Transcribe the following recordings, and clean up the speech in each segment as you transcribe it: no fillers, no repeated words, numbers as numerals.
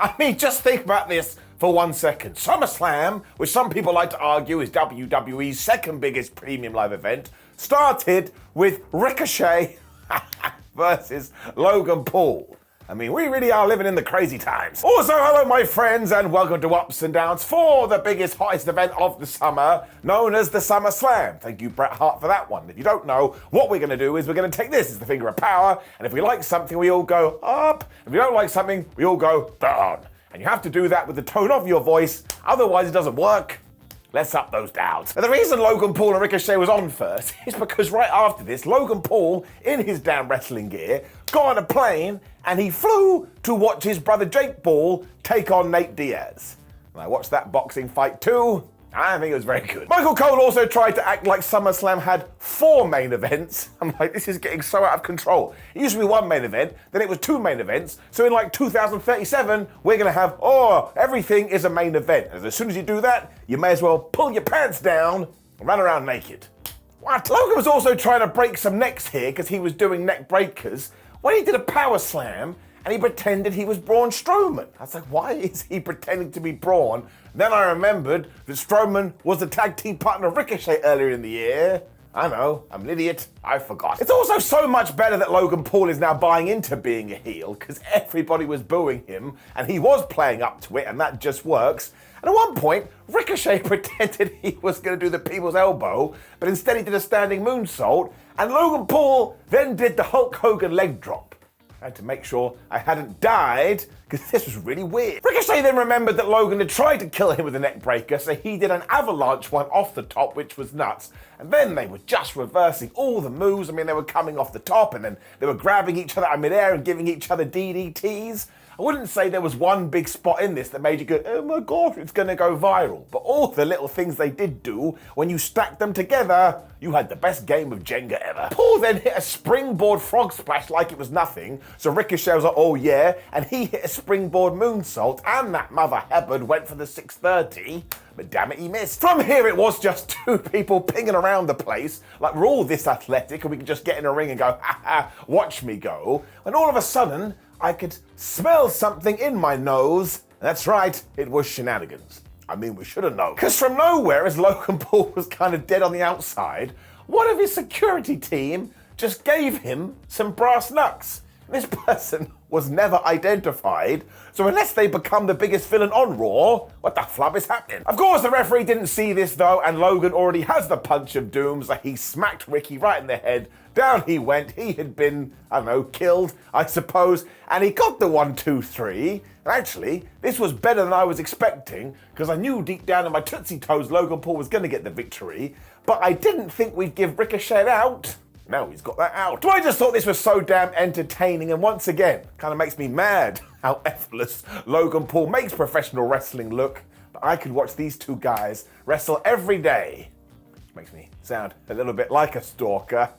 I mean, just think about this for 1 second. SummerSlam, which some people like to argue is WWE's second biggest premium live event, started with Ricochet versus Logan Paul. I mean, we really are living in the crazy times. Also, hello my friends, and welcome to Ups and Downs for the biggest, hottest event of the summer, known as the SummerSlam. Thank you, Bret Hart, for that one. If you don't know, what we're going to do is we're going to take this as the finger of power, and if we like something, we all go up. If we don't like something, we all go down. And you have to do that with the tone of your voice, otherwise it doesn't work. Let's up those downs. And the reason Logan Paul and Ricochet was on first is because right after this, Logan Paul, in his damn wrestling gear, got on a plane and he flew to watch his brother Jake Paul take on Nate Diaz. And I watched that boxing fight too. I think it was very good. Michael Cole also tried to act like SummerSlam had 4 main events. I'm like, this is getting so out of control. It used to be 1 main event, then it was 2 main events. So in like 2037, we're gonna have, everything is a main event. And as soon as you do that, you may as well pull your pants down and run around naked. What? Logan was also trying to break some necks here because he was doing neck breakers when he did a power slam and he pretended he was Braun Strowman. I was like, why is he pretending to be Braun? Then I remembered that Strowman was the tag team partner of Ricochet earlier in the year. I know, I'm an idiot, I forgot. It's also so much better that Logan Paul is now buying into being a heel because everybody was booing him and he was playing up to it and that just works. And at one point, Ricochet pretended he was going to do the people's elbow, but instead he did a standing moonsault, and Logan Paul then did the Hulk Hogan leg drop. I had to make sure I hadn't died, because this was really weird. Ricochet then remembered that Logan had tried to kill him with a neck breaker, so he did an avalanche one off the top, which was nuts. And then they were just reversing all the moves. I mean, they were coming off the top, and then they were grabbing each other in midair and giving each other DDTs. I wouldn't say there was one big spot in this that made you go, oh my gosh, it's gonna go viral. But all the little things they did do, when you stacked them together, you had the best game of Jenga ever. Paul then hit a springboard frog splash like it was nothing, so Ricochet was like, oh yeah, and he hit a springboard moonsault, and that mother Hubbard went for the 630, but damn it, he missed. From here, it was just 2 people pinging around the place, like we're all this athletic and we can just get in a ring and go, ha ha, watch me go. And all of a sudden, I could smell something in my nose. That's right, it was shenanigans. I mean, we should have known. Because from nowhere, as Logan Paul was kind of dead on the outside, one of his security team just gave him some brass knucks. This person was never identified, so unless they become the biggest villain on Raw, what the flub is happening? Of course, the referee didn't see this though, and Logan already has the punch of doom, so he smacked Ricky right in the head. Down he went. He had been, I don't know, killed, I suppose, and he got the 1, 2, 3. And actually, this was better than I was expecting, because I knew deep down in my Tootsie Toes Logan Paul was going to get the victory, but I didn't think we'd give Ricochet out. Now he's got that out. So I just thought this was so damn entertaining, and once again, kind of makes me mad how effortless Logan Paul makes professional wrestling look. But I could watch these 2 guys wrestle every day. Which makes me sound a little bit like a stalker.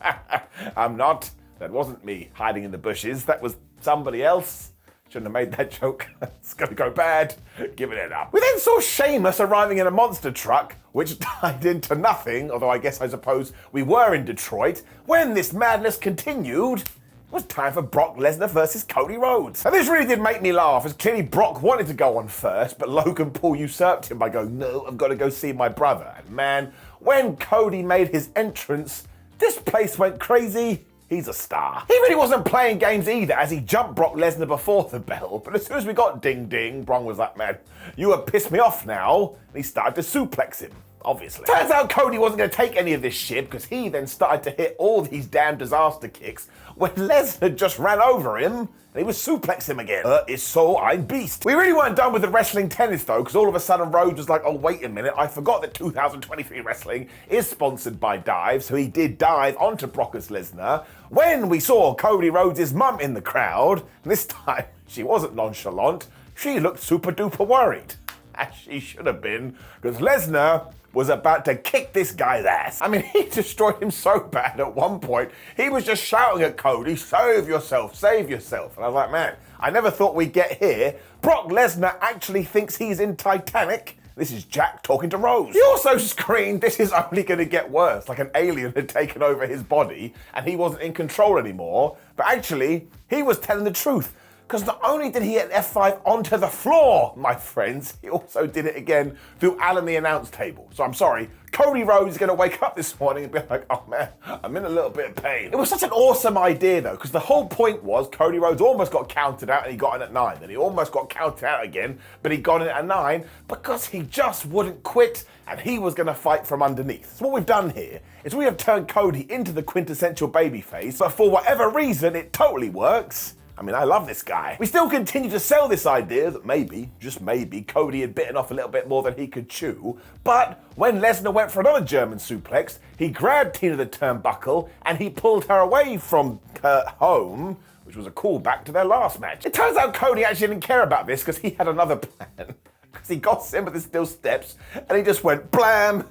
I'm not. That wasn't me hiding in the bushes. That was somebody else. Shouldn't have made that joke. It's gonna go bad. Giving it up. We then saw Sheamus arriving in a monster truck, which died into nothing, although I suppose we were in Detroit. When this madness continued, it was time for Brock Lesnar versus Cody Rhodes. And this really did make me laugh, as clearly Brock wanted to go on first, but Logan Paul usurped him by going, no, I've got to go see my brother. And man, when Cody made his entrance, this place went crazy. He's a star. He really wasn't playing games either, as he jumped Brock Lesnar before the bell, but as soon as we got ding ding, Bron was like, man, you have pissed me off now, and he started to suplex him. Obviously. Turns out Cody wasn't going to take any of this shit, because he then started to hit all these damn disaster kicks when Lesnar just ran over him and he was suplexing him again. It's so I'm beast. We really weren't done with the wrestling tennis though, because all of a sudden Rhodes was like, oh wait a minute, I forgot that 2023 wrestling is sponsored by Dive, so he did dive onto Brock Lesnar when we saw Cody Rhodes' mum in the crowd. And this time she wasn't nonchalant, she looked super duper worried. As she should have been, because Lesnar was about to kick this guy's ass. I mean, he destroyed him so bad at one point, he was just shouting at Cody, save yourself, save yourself. And I was like, man, I never thought we'd get here. Brock Lesnar actually thinks he's in Titanic. This is Jack talking to Rose. He also screamed, this is only going to get worse, like an alien had taken over his body and he wasn't in control anymore. But actually, he was telling the truth. because not only did he hit an F5 onto the floor, my friends, he also did it again through Alan the announce table. So I'm sorry, Cody Rhodes is going to wake up this morning and be like, oh man, I'm in a little bit of pain. It was such an awesome idea though, because the whole point was Cody Rhodes almost got counted out and he got in at 9. Then he almost got counted out again, but he got in at 9 because he just wouldn't quit and he was going to fight from underneath. So what we've done here is we have turned Cody into the quintessential babyface, but for whatever reason, it totally works. I mean, I love this guy. We still continue to sell this idea that maybe, just maybe, Cody had bitten off a little bit more than he could chew. But when Lesnar went for another German suplex, he grabbed Tina the turnbuckle and he pulled her away from her home, which was a callback to their last match. It turns out Cody actually didn't care about this because he had another plan. Because he got Sim with the steel steps and he just went blam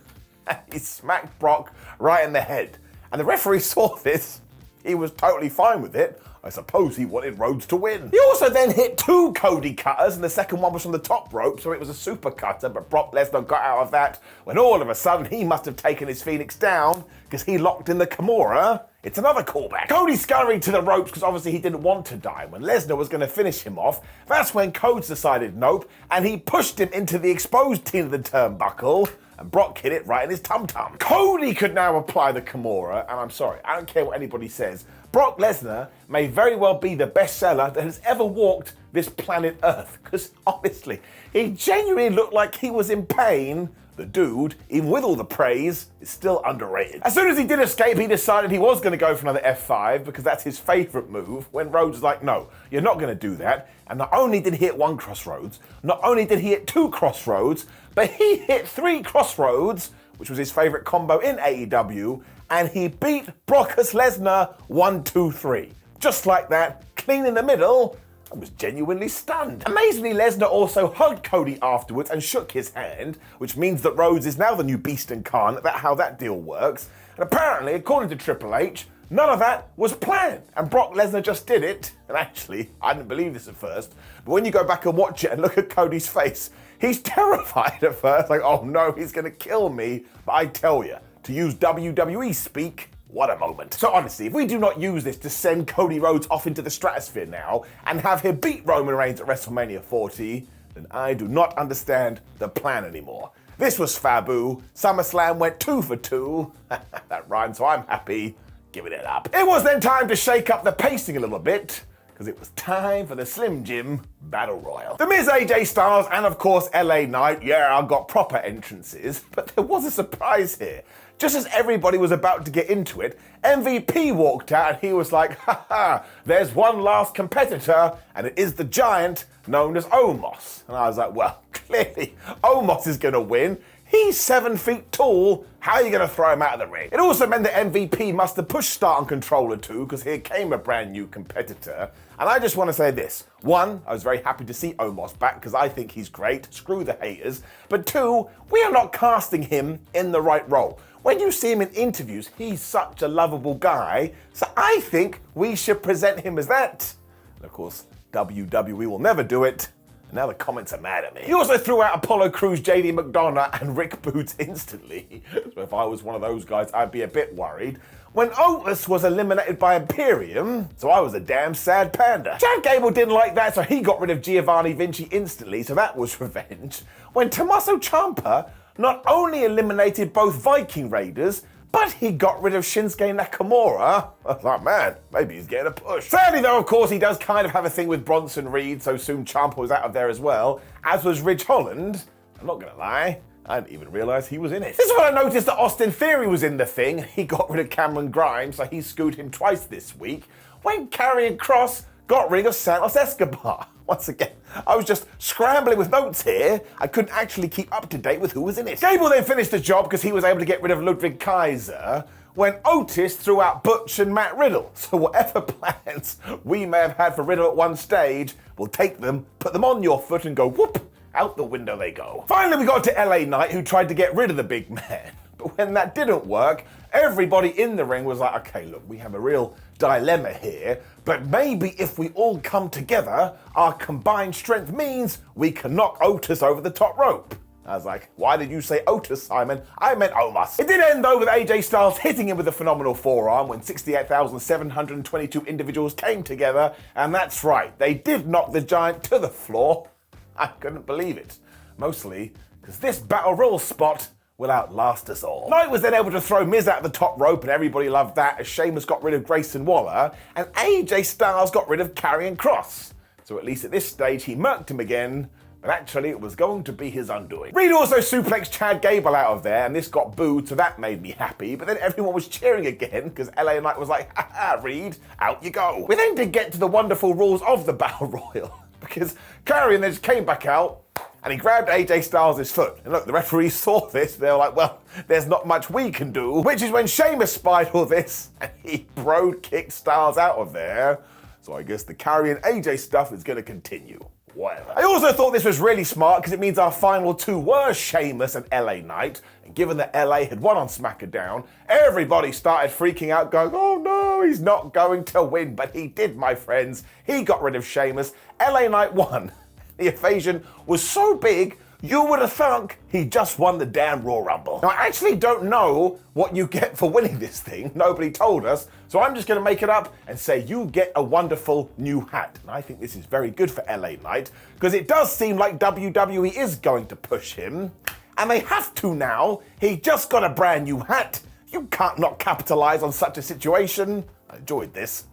and he smacked Brock right in the head. And the referee saw this. He was totally fine with it. I suppose he wanted Rhodes to win. He also then hit 2 Cody cutters, and the second one was from the top rope, so it was a super cutter, but Brock Lesnar got out of that when all of a sudden he must have taken his Phoenix down because he locked in the Kimura. It's another callback. Cody scurried to the ropes because obviously he didn't want to die. When Lesnar was going to finish him off, that's when Codes decided nope, and he pushed him into the exposed Tina the turnbuckle, and Brock hit it right in his tum-tum. Cody could now apply the Kimura, and I'm sorry, I don't care what anybody says, Brock Lesnar may very well be the best seller that has ever walked this planet Earth. Because honestly, he genuinely looked like he was in pain. The dude, even with all the praise, is still underrated. As soon as he did escape, he decided he was going to go for another F5 because that's his favorite move, when Rhodes was like, no, you're not going to do that. And not only did he hit 1 crossroads, not only did he hit 2 crossroads, but he hit 3 crossroads, which was his favorite combo in AEW, and he beat Brock Lesnar 1, 2, 3. Just like that, clean in the middle. I was genuinely stunned. Amazingly, Lesnar also hugged Cody afterwards and shook his hand, which means that Rhodes is now the new beast incarnate. That's how that deal works. And apparently, according to Triple H, none of that was planned, and Brock Lesnar just did it. And actually, I didn't believe this at first, but when you go back and watch it and look at Cody's face, he's terrified at first, like, oh no, he's gonna kill me. But I tell you, to use WWE speak, what a moment. So honestly, if we do not use this to send Cody Rhodes off into the stratosphere now and have him beat Roman Reigns at WrestleMania 40, then I do not understand the plan anymore. This was Fabu. SummerSlam went 2 for 2. That rhymes, so I'm happy. Giving it up. It was then time to shake up the pacing a little bit, because it was time for the Slim Jim Battle Royal. The Miz, AJ Styles, and of course LA Knight, yeah, I got proper entrances, but there was a surprise here. Just as everybody was about to get into it, MVP walked out and he was like, haha, there's one last competitor, and it is the giant known as Omos. And I was like, well, clearly Omos is gonna win. He's 7 feet tall. How are you going to throw him out of the ring? It also meant that MVP must have pushed start on Controller 2 because here came a brand new competitor. And I just want to say this. 1, I was very happy to see Omos back because I think he's great. Screw the haters. But 2, we are not casting him in the right role. When you see him in interviews, he's such a lovable guy. So I think we should present him as that. And of course, WWE will never do it. And now the comments are mad at me. He also threw out Apollo Crews, JD McDonough, and Rick Boots instantly. So if I was one of those guys, I'd be a bit worried. When Otis was eliminated by Imperium, so I was a damn sad panda. Chad Gable didn't like that, so he got rid of Giovanni Vinci instantly, so that was revenge. When Tommaso Ciampa not only eliminated both Viking Raiders, but he got rid of Shinsuke Nakamura. I was like, man, maybe he's getting a push. Sadly though, of course, he does kind of have a thing with Bronson Reed, so soon Ciampa was out of there as well, as was Ridge Holland. I'm not gonna lie, I didn't even realise he was in it. This is when I noticed that Austin Theory was in the thing. He got rid of Cameron Grimes, so he screwed him twice this week. When Karrion Kross got rid of Santos Escobar. Once again, I was just scrambling with notes here. I couldn't actually keep up to date with who was in it. Gable then finished the job because he was able to get rid of Ludwig Kaiser when Otis threw out Butch and Matt Riddle. So whatever plans we may have had for Riddle at one stage, we'll take them, put them on your foot and go whoop, out the window they go. Finally, we got to LA Knight, who tried to get rid of the big man. But when that didn't work, everybody in the ring was like, okay, look, we have a real dilemma here, but maybe if we all come together, our combined strength means we can knock Otis over the top rope. I was like, why did you say Otis, Simon? I meant Omos. It did end though with AJ Styles hitting him with a phenomenal forearm when 68,722 individuals came together, and that's right, they did knock the Giant to the floor. I couldn't believe it. Mostly because this Battle Royal spot will outlast us all. Knight was then able to throw Miz out the top rope, and everybody loved that as Sheamus got rid of Grayson Waller, and AJ Styles got rid of Karrion Kross. So at least at this stage he murked him again, but actually it was going to be his undoing. Reed also suplexed Chad Gable out of there, and this got booed, so that made me happy, but then everyone was cheering again because LA Knight was like, haha, Reed, out you go. We then did get to the wonderful rules of the Battle Royal, because Karrion then just came back out, and he grabbed AJ Styles' foot. And look, the referees saw this. They were like, well, there's not much we can do. Which is when Sheamus spied all this, and he bro-kicked Styles out of there. So I guess the Karrion AJ stuff is going to continue. Whatever. I also thought this was really smart because it means our final two were Sheamus and LA Knight. And given that LA had won on SmackDown, everybody started freaking out going, oh no, he's not going to win. But he did, my friends. He got rid of Sheamus. LA Knight won. The evasion was so big, you would have thunk he just won the damn Royal Rumble. Now, I actually don't know what you get for winning this thing. Nobody told us. So I'm just going to make it up and say you get a wonderful new hat. And I think this is very good for LA Knight because it does seem like WWE is going to push him. And they have to now. He just got a brand new hat. You can't not capitalize on such a situation. I enjoyed this.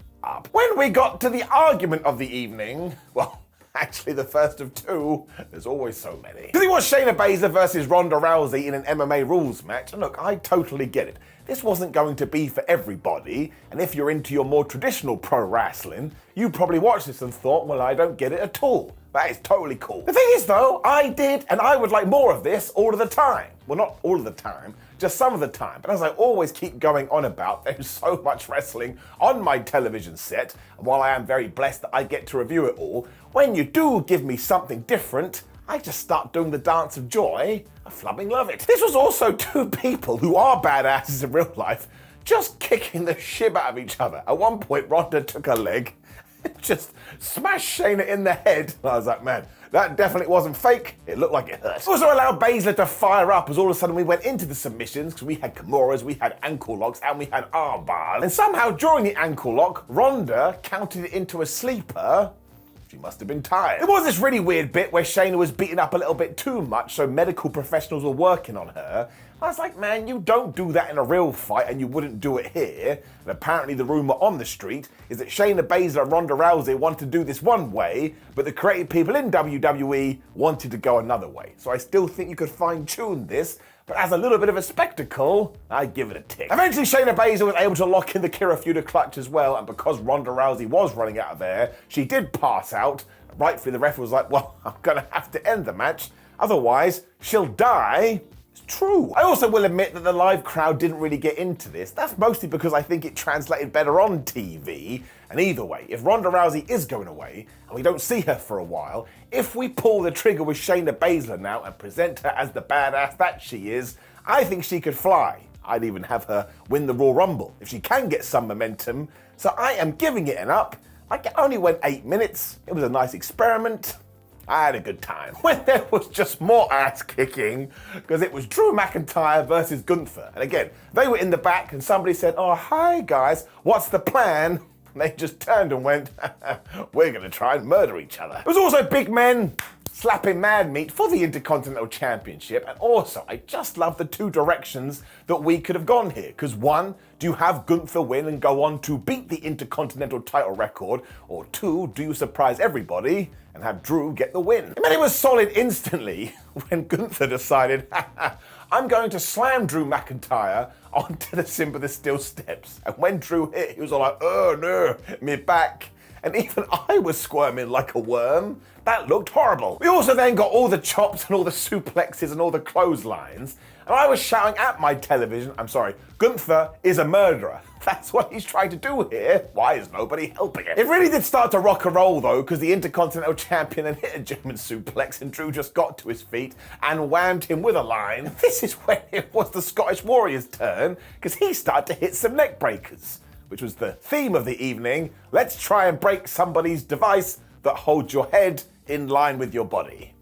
When we got to the argument of the evening, well, actually the first of two, there's always so many. Because it was Shayna Baszler versus Ronda Rousey in an MMA rules match, and look, I totally get it. This wasn't going to be for everybody, and if you're into your more traditional pro wrestling, you probably watched this and thought, well, I don't get it at all. That is totally cool. The thing is though, I did, and I would like more of this all of the time. Well, not all of the time, just some of the time. But as I always keep going on about, there's so much wrestling on my television set, and while I am very blessed that I get to review it all, when you do give me something different, I just start doing the dance of joy. I flubbing love it. This was also two people who are badasses in real life just kicking the shit out of each other. At one point, Ronda took her leg and just smashed Shayna in the head. And I was like, man, that definitely wasn't fake. It looked like it hurt. Also allowed Baszler to fire up as all of a sudden we went into the submissions because we had Kimuras, we had ankle locks, and we had arm bars. And somehow during the ankle lock, Ronda counted it into a sleeper. She must have been tired. There was this really weird bit where Shayna was beaten up a little bit too much, so medical professionals were working on her. I was like, man, you don't do that in a real fight, and you wouldn't do it here. And apparently the rumor on the street is that Shayna Baszler and Ronda Rousey wanted to do this one way, but the creative people in WWE wanted to go another way. So I still think you could fine-tune this, but as a little bit of a spectacle, I give it a tick. Eventually, Shayna Baszler was able to lock in the Kira Fuda clutch as well, and because Ronda Rousey was running out of there, she did pass out. Rightfully, the ref was like, well, I'm gonna have to end the match, otherwise she'll die. It's true. I also will admit that the live crowd didn't really get into this. That's mostly because I think it translated better on TV. And either way, if Ronda Rousey is going away, and we don't see her for a while, if we pull the trigger with Shayna Baszler now and present her as the badass that she is, I think she could fly. I'd even have her win the Royal Rumble, if she can get some momentum. So I am giving it an up. Like, it only went 8 minutes. It was a nice experiment. I had a good time. When there was just more ass kicking, because it was Drew McIntyre versus Gunther. And again, they were in the back and somebody said, oh, hi guys, what's the plan? And they just turned and went, we're gonna try and murder each other. There was also big men slapping Mad Meat for the Intercontinental Championship, and also I just love the two directions that we could have gone here, because one, do you have Gunther win and go on to beat the Intercontinental title record, or two, do you surprise everybody and have Drew get the win? I mean, it was solid instantly when Gunther decided, I'm going to slam Drew McIntyre onto the Symbol of the Steel steps, and when Drew hit, he was all like, oh no, me back. And even I was squirming like a worm. That looked horrible. We also then got all the chops and all the suplexes and all the clotheslines. And I was shouting at my television, I'm sorry, Gunther is a murderer. That's what he's trying to do here. Why is nobody helping him? It really did start to rock and roll though, because the Intercontinental Champion then hit a German suplex and Drew just got to his feet and whammed him with a line. This is when it was the Scottish Warrior's turn, because he started to hit some neck breakers, which was the theme of the evening. Let's try and break somebody's device that holds your head in line with your body.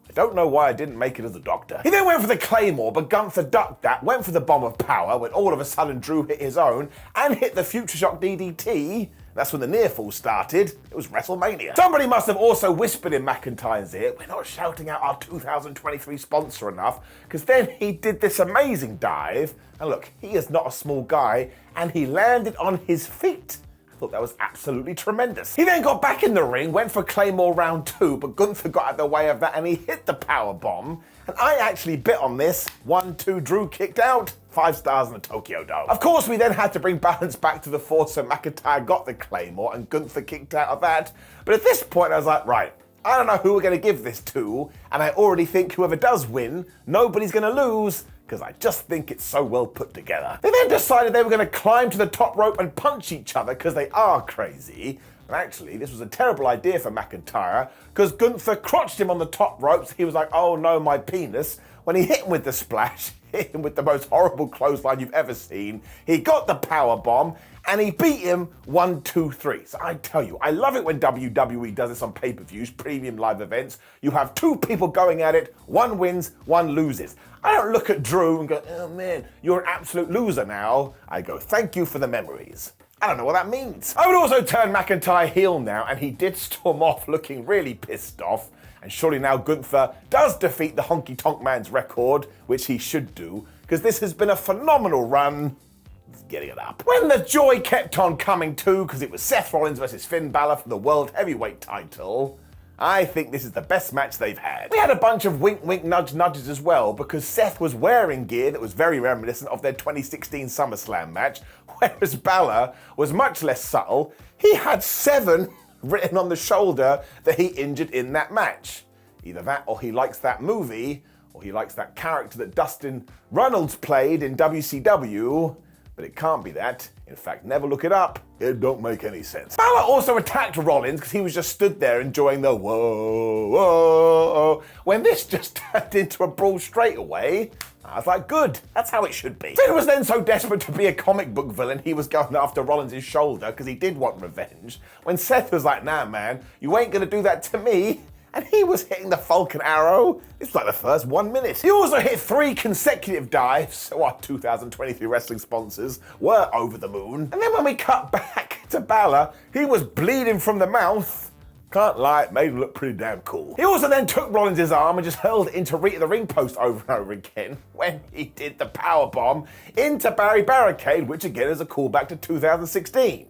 I Don't know why I didn't make it as a doctor. He then went for the Claymore, but Gunther ducked that, went for the Bomb of Power, when all of a sudden Drew hit his own, and hit the Future Shock DDT. That's when the near fall started. It was WrestleMania. Somebody must have also whispered in McIntyre's ear, we're not shouting out our 2023 sponsor enough, because then he did this amazing dive, and look, he is not a small guy, and he landed on his feet. I thought that was absolutely tremendous. He then got back in the ring, went for Claymore round 2, but Gunther got out of the way of that and he hit the power bomb. And I actually bet on this. 1-2, Drew kicked out. 5 stars in the Tokyo Dome. Of course, we then had to bring balance back to the force, so McIntyre got the Claymore and Gunther kicked out of that. But at this point, I was like, right, I don't know who we're going to give this to, and I already think whoever does win, nobody's going to lose, because I just think it's so well put together. They then decided they were going to climb to the top rope and punch each other because they are crazy. And actually, this was a terrible idea for McIntyre because Gunther crotched him on the top ropes. He was like, oh no, my penis. When he hit him with the splash, hit him with the most horrible clothesline you've ever seen, he got the power bomb and he beat him 1, 2, 3. So I tell you, I love it when WWE does this on pay-per-views, premium live events. You have 2 people going at it, one wins, one loses. I don't look at Drew and go, oh man, you're an absolute loser now. I go, thank you for the memories. I don't know what that means. I would also turn McIntyre heel now, and he did storm off looking really pissed off. And surely now Gunther does defeat the Honky Tonk Man's record, which he should do, because this has been a phenomenal run. Let's get it up. When the joy kept on coming too, because it was Seth Rollins versus Finn Balor for the World Heavyweight title, I think this is the best match they've had. We had a bunch of wink, wink, nudge, nudges as well, because Seth was wearing gear that was very reminiscent of their 2016 SummerSlam match, whereas Balor was much less subtle. He had 7 written on the shoulder that he injured in that match. Either that, or he likes that movie, or he likes that character that Dustin Runnels played in WCW, but it can't be that. In fact, never look it up. It don't make any sense. Balor also attacked Rollins because he was just stood there enjoying the whoa, whoa, when this just turned into a brawl straight away. I was like, good, that's how it should be. Finn was then so desperate to be a comic book villain, he was going after Rollins' shoulder because he did want revenge, when Seth was like, nah man, you ain't gonna do that to me. And he was hitting the Falcon Arrow. This was like the first 1 minute. He also hit 3 consecutive dives, so our 2023 wrestling sponsors were over the moon. And then when we cut back to Balor, he was bleeding from the mouth. Can't lie, it made him look pretty damn cool. He also then took Rollins' arm and just hurled it into the ring post over and over again when he did the powerbomb into Barry Barricade, which again is a callback to 2016. It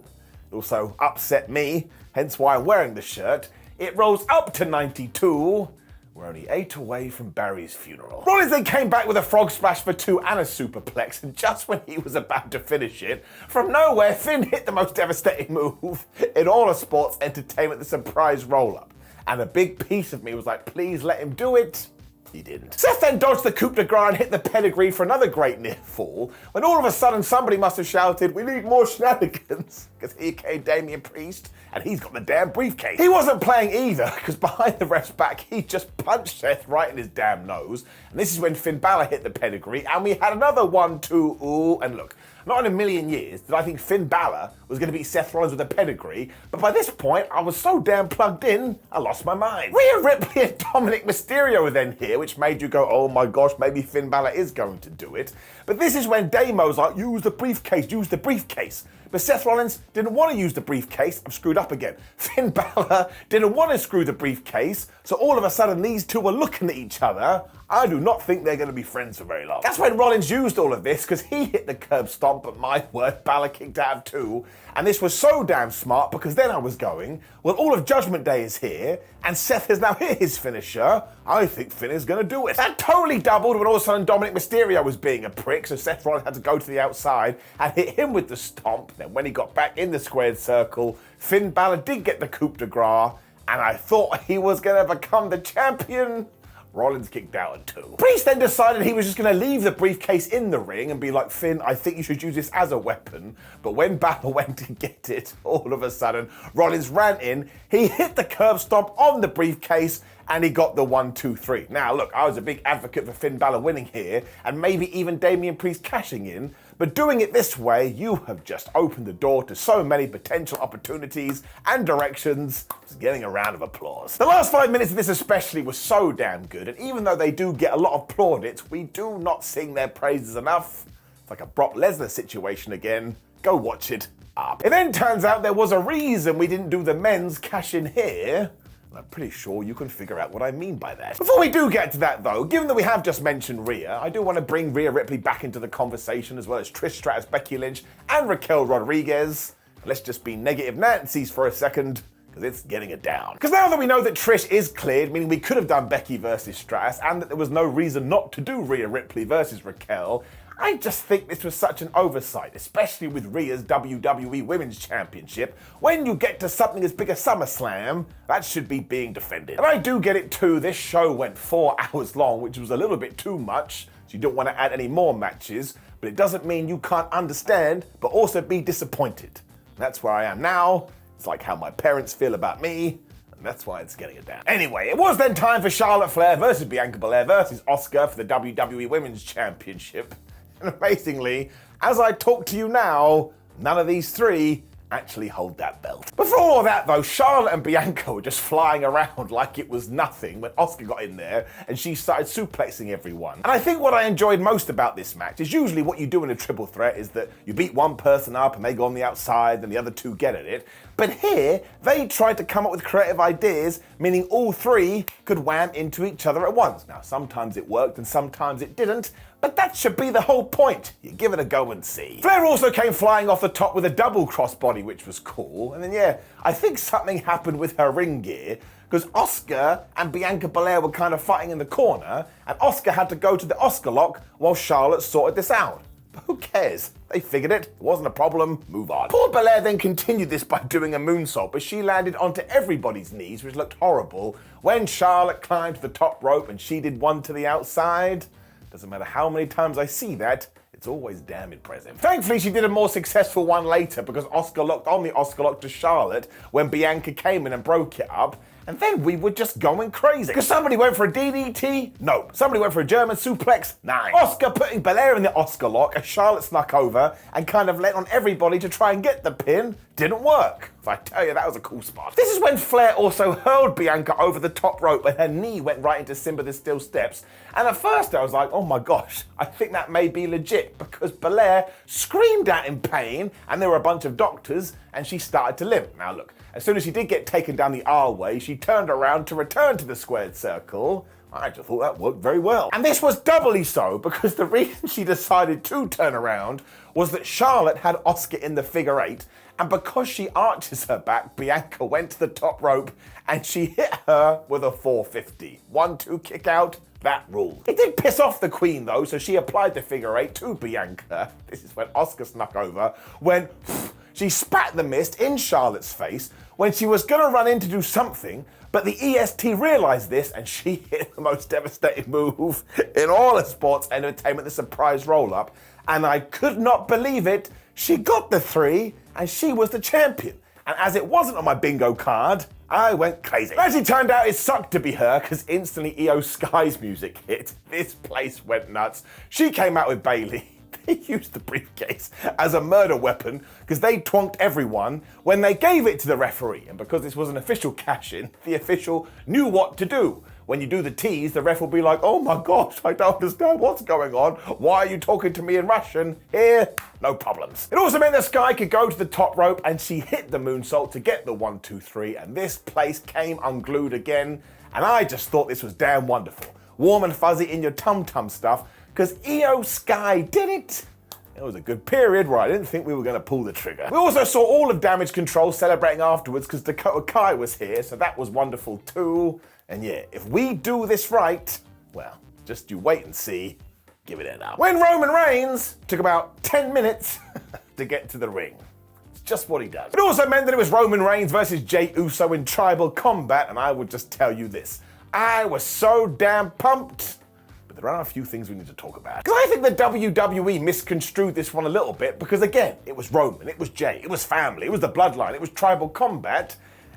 also upset me, hence why I'm wearing the shirt. It rolls up to 92. We're only 8 away from Barry's funeral. Rollins then came back with a frog splash for 2 and a superplex, and just when he was about to finish it, from nowhere, Finn hit the most devastating move in all of sports entertainment, the surprise roll-up. And a big piece of me was like, please let him do it. He didn't. Seth then dodged the coup de grace and hit the pedigree for another great near fall, when all of a sudden somebody must have shouted, we need more shenanigans, because here came Damian Priest, and he's got the damn briefcase. He wasn't playing either, because behind the ref's back, he just punched Seth right in his damn nose, and this is when Finn Balor hit the pedigree, and we had another 1, 2, ooh, and look, not in a million years did I think Finn Balor was going to beat Seth Rollins with a pedigree, but by this point, I was so damn plugged in, I lost my mind. Rhea Ripley and Dominic Mysterio were then here, which made you go, oh my gosh, maybe Finn Balor is going to do it. But this is when Damo's like, use the briefcase, use the briefcase. But Seth Rollins didn't want to use the briefcase. I'm screwed up again. Finn Balor didn't want to screw the briefcase, so all of a sudden these two were looking at each other. I do not think they're going to be friends for very long. That's when Rollins used all of this, because he hit the curb stomp, but my word, Balor kicked out of 2. And this was so damn smart, because then I was going, well, all of Judgment Day is here, and Seth has now hit his finisher. I think Finn is going to do it. That totally doubled when all of a sudden Dominic Mysterio was being a prick, so Seth Rollins had to go to the outside and hit him with the stomp. Then when he got back in the squared circle, Finn Balor did get the coup de grace, and I thought he was going to become the champion. Rollins kicked out at 2. Priest then decided he was just going to leave the briefcase in the ring and be like, Finn, I think you should use this as a weapon. But when Balor went to get it, all of a sudden, Rollins ran in, he hit the curb stomp on the briefcase, and he got the 1, 2, 3. Now, look, I was a big advocate for Finn Balor winning here, and maybe even Damian Priest cashing in, but doing it this way, you have just opened the door to so many potential opportunities and directions. It's getting a round of applause. The last 5 minutes of this especially was so damn good, and even though they do get a lot of plaudits, we do not sing their praises enough. It's like a Brock Lesnar situation again. Go watch it up. It then turns out there was a reason we didn't do the men's cash-in here. I'm pretty sure you can figure out what I mean by that. Before we do get to that though, given that we have just mentioned Rhea, I do want to bring Rhea Ripley back into the conversation, as well as Trish Stratus, Becky Lynch, and Raquel Rodriguez. Let's just be negative Nancy's for a second, because it's getting it down. Because now that we know that Trish is cleared, meaning we could have done Becky versus Stratus, and that there was no reason not to do Rhea Ripley versus Raquel, I just think this was such an oversight, especially with Rhea's WWE Women's Championship. When you get to something as big as SummerSlam, that should be being defended. And I do get it too, this show went 4 hours long, which was a little bit too much, so you don't want to add any more matches, but it doesn't mean you can't understand, but also be disappointed. And that's where I am now. It's like how my parents feel about me, and that's why it's getting it down. Anyway, it was then time for Charlotte Flair versus Bianca Belair versus Asuka for the WWE Women's Championship. And amazingly, as I talk to you now, none of these three actually hold that belt. Before all that though, Charlotte and Bianca were just flying around like it was nothing when Asuka got in there and she started suplexing everyone. And I think what I enjoyed most about this match is usually what you do in a triple threat is that you beat one person up and they go on the outside and the other two get at it. But here, they tried to come up with creative ideas, meaning all three could wham into each other at once. Now, sometimes it worked and sometimes it didn't, but that should be the whole point. You give it a go and see. Flair also came flying off the top with a double crossbody, which was cool. And then, yeah, I think something happened with her ring gear, because Asuka and Bianca Belair were kind of fighting in the corner, and Asuka had to go to the Asuka lock while Charlotte sorted this out. But who cares? They figured it wasn't a problem, move on. Poor Belair then continued this by doing a moonsault, but she landed onto everybody's knees, which looked horrible, when Charlotte climbed to the top rope and she did one to the outside. Doesn't matter how many times I see that, it's always damn impressive. Thankfully, she did a more successful one later because Asuka locked on the Asuka lock to Charlotte when Bianca came in and broke it up. And then we were just going crazy. Because somebody went for a DDT? No. Somebody went for a German suplex? Nine. Asuka putting Belair in the Asuka lock as Charlotte snuck over and kind of let on everybody to try and get the pin. Didn't work. So I tell you, that was a cool spot. This is when Flair also hurled Bianca over the top rope and her knee went right into Simba the Steel Steps. And at first I was like, oh my gosh, I think that may be legit, because Belair screamed out in pain and there were a bunch of doctors and she started to limp. Now look, as soon as she did get taken down the R-way, she turned around to return to the squared circle. I just thought that worked very well. And this was doubly so because the reason she decided to turn around was that Charlotte had Asuka in the figure eight, and because she arches her back, Bianca went to the top rope and she hit her with a 450. 1-2 kick out. That ruled. It did piss off the Queen though, so she applied the figure eight to Bianca. This is when Asuka snuck over, when she spat the mist in Charlotte's face when she was gonna run in to do something, but the EST realized this and she hit the most devastating move in all of sports entertainment, the surprise roll-up, and I could not believe it. She got the 3 and she was the champion. And as it wasn't on my bingo card, I went crazy. As it turned out, it sucked to be her, because instantly Io Sky's music hit. This place went nuts. She came out with Bayley. They used the briefcase as a murder weapon because they twonked everyone when they gave it to the referee. And because this was an official cash-in, the official knew what to do. When you do the tease, the ref will be like, oh my gosh, I don't understand what's going on. Why are you talking to me in Russian? Here, no problems. It also meant that Sky could go to the top rope and she hit the moonsault to get the 1, 2, 3. And this place came unglued again. And I just thought this was damn wonderful. Warm and fuzzy in your tum-tum stuff, because Io Sky did it. It was a good period where I didn't think we were going to pull the trigger. We also saw all of Damage Control celebrating afterwards because Dakota Kai was here, so that was wonderful too. And yeah, if we do this right, well, just you wait and see. Give it an up. When Roman Reigns took about 10 minutes to get to the ring. It's just what he does. It also meant that it was Roman Reigns versus Jay Uso in tribal combat, and I would just tell you this. I was so damn pumped. There are a few things we need to talk about. Because I think the WWE misconstrued this one a little bit, because again, it was Roman, it was Jay, it was family, it was the bloodline, it was tribal combat,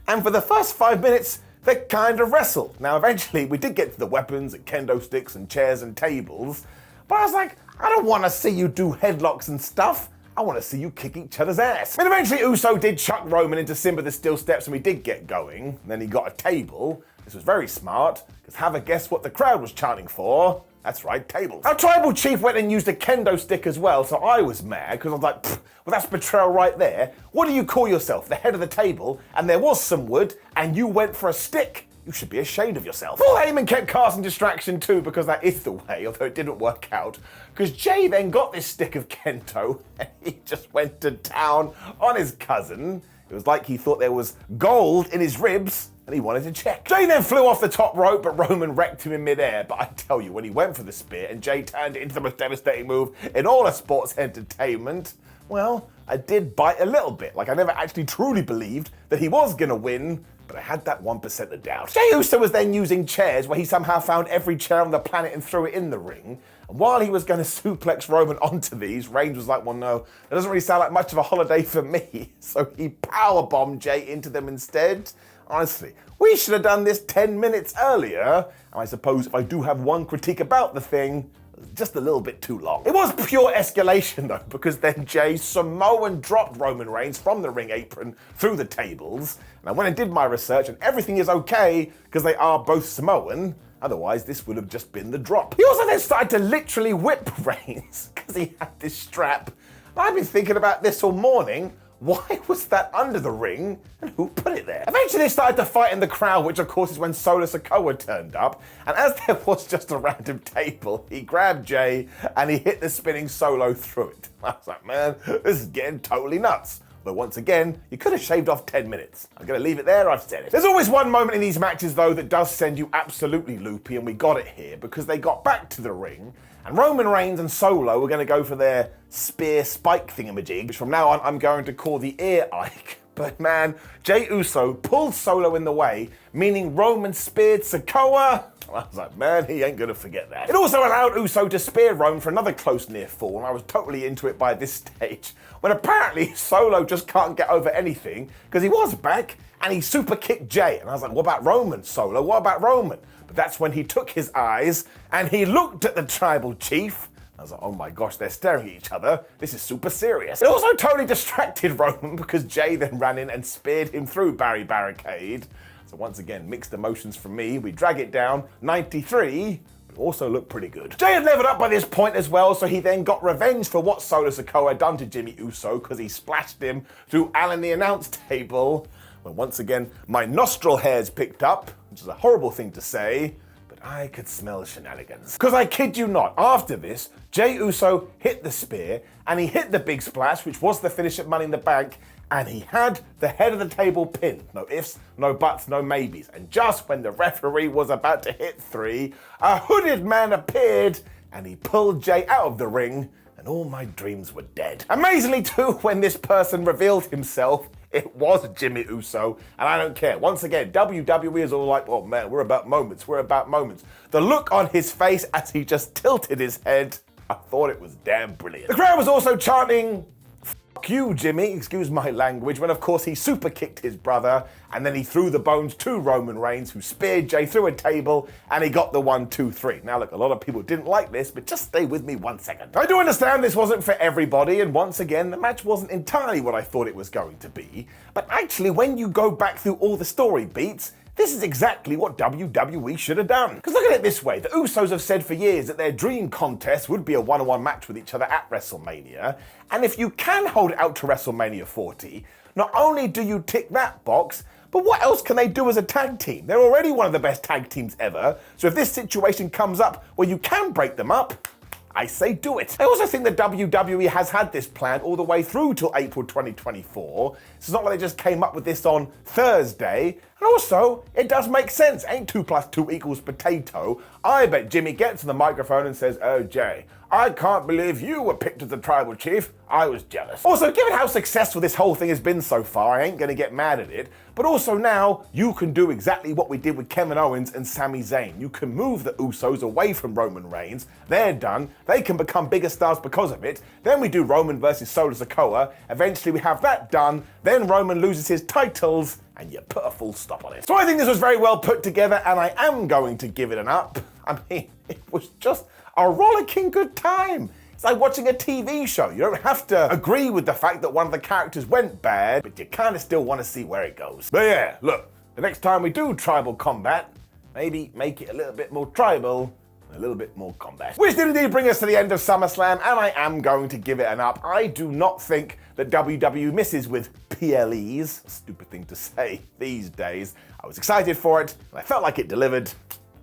and for the first 5 minutes, they kind of wrestled. Now eventually we did get to the weapons and kendo sticks and chairs and tables, But I was like, I don't want to see you do headlocks and stuff. I want to see you kick each other's ass. And eventually Uso did chuck Roman into Simba the Steel Steps and we did get going. And then he got a table. This was very smart, because have a guess what the crowd was chanting for? That's right, tables. Our tribal chief went and used a kendo stick as well, so I was mad, because I was like, well, that's betrayal right there. What do you call yourself, the head of the table? And there was some wood, and you went for a stick. You should be ashamed of yourself. Paul Heyman kept casting distraction too, because that is the way, although it didn't work out. Because Jay then got this stick of kendo, and he just went to town on his cousin. It was like he thought there was gold in his ribs, and he wanted to check. Jay then flew off the top rope, but Roman wrecked him in midair. But I tell you, when he went for the spear and Jay turned it into the most devastating move in all of sports entertainment, well, I did bite a little bit. Like, I never actually truly believed that he was gonna win, but I had that 1% of doubt. Jay Uso was then using chairs, where he somehow found every chair on the planet and threw it in the ring. And while he was going to suplex Roman onto these, Reigns was like, well, no, that doesn't really sound like much of a holiday for me. So he powerbombed Jay into them instead. Honestly, we should have done this 10 minutes earlier. And I suppose if I do have one critique about the thing, just a little bit too long. It was pure escalation though, because then Jay Samoan dropped Roman Reigns from the ring apron through the tables. And I went and did my research, and everything is okay because they are both Samoan. Otherwise, this would have just been the drop. He also then started to literally whip Reigns because he had this strap. And I've been thinking about this all morning. Why was that under the ring, and who put it there? Eventually they started to fight in the crowd, which of course is when Solo Sikoa turned up, and as there was just a random table, he grabbed Jay and he hit the spinning Solo through it. I was like, man, this is getting totally nuts. But once again, you could have shaved off 10 minutes. I'm gonna leave it there, I've said it. There's always one moment in these matches though that does send you absolutely loopy, and we got it here because they got back to the ring, and Roman Reigns and Solo were going to go for their spear spike thingamajig, which from now on I'm going to call the ear Ike. But man, Jay Uso pulled Solo in the way, meaning Roman speared Sikoa. I was like, man, he ain't going to forget that. It also allowed Uso to spear Roman for another close near fall, and I was totally into it by this stage, when apparently Solo just can't get over anything, because he was back, and he super kicked Jay. And I was like, what about Roman, Solo? What about Roman? But that's when he took his eyes and he looked at the tribal chief. I was like, oh my gosh, they're staring at each other. This is super serious. It also totally distracted Roman because Jay then ran in and speared him through Barry Barricade. So once again, mixed emotions from me. We drag it down, 93, but also looked pretty good. Jay had leveled up by this point as well, so he then got revenge for what Solo Sikoa had done to Jimmy Uso because he splashed him through Alan the announce table. When once again, my nostril hairs picked up, which is a horrible thing to say, but I could smell shenanigans. Because I kid you not, after this, Jay Uso hit the spear, and he hit the big splash, which was the finish at Money in the Bank, and he had the head of the table pinned. No ifs, no buts, no maybes. And just when the referee was about to hit 3, a hooded man appeared, and he pulled Jay out of the ring, and all my dreams were dead. Amazingly too, when this person revealed himself, it was Jimmy Uso, and I don't care. Once again, WWE is all like, oh man, we're about moments, we're about moments. The look on his face as he just tilted his head, I thought it was damn brilliant. The crowd was also chanting, "Fuck you, Jimmy," excuse my language, when of course he super kicked his brother, and then he threw the bones to Roman Reigns, who speared Jay through a table, and he got the 1, 2, 3. Now look, a lot of people didn't like this, but just stay with me 1 second. I do understand this wasn't for everybody, and once again, the match wasn't entirely what I thought it was going to be, but actually when you go back through all the story beats, this is exactly what WWE should have done. Because look at it this way, the Usos have said for years that their dream contest would be a one-on-one match with each other at WrestleMania, and if you can hold it out to WrestleMania 40, not only do you tick that box, but what else can they do as a tag team? They're already one of the best tag teams ever, so if this situation comes up where you can break them up, I say do it. I also think that WWE has had this plan all the way through till April 2024. It's not like they just came up with this on Thursday. And also, it does make sense. Ain't 2 + 2 = potato. I bet Jimmy gets to the microphone and says, "Oh, Jay, I can't believe you were picked as the tribal chief. I was jealous." Also, given how successful this whole thing has been so far, I ain't gonna get mad at it. But also now, you can do exactly what we did with Kevin Owens and Sami Zayn. You can move the Usos away from Roman Reigns. They're done. They can become bigger stars because of it. Then we do Roman versus Solo Sikoa. Eventually we have that done. Then Roman loses his titles, and you put a full stop on it. So I think this was very well put together, and I am going to give it an up. I mean, it was just a rollicking good time. It's like watching a TV show. You don't have to agree with the fact that one of the characters went bad, but you kind of still want to see where it goes. But yeah, look, the next time we do tribal combat, maybe make it a little bit more tribal, a little bit more combat. Which did indeed bring us to the end of SummerSlam, and I am going to give it an up. I do not think that WWE misses with PLEs. Stupid thing to say these days. I was excited for it, and I felt like it delivered.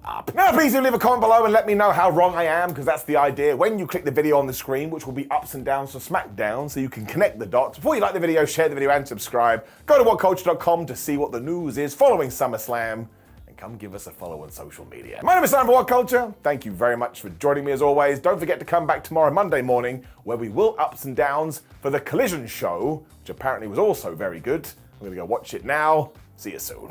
Up. Now please do leave a comment below and let me know how wrong I am, because that's the idea. When you click the video on the screen, which will be ups and downs for SmackDown, so you can connect the dots. Before you like the video, share the video and subscribe. Go to whatculture.com to see what the news is following SummerSlam, and come give us a follow on social media. My name is Simon for What Culture. Thank you very much for joining me as always. Don't forget to come back tomorrow, Monday morning, where we will ups and downs for the Collision show, which apparently was also very good. I'm gonna go watch it now. See you soon.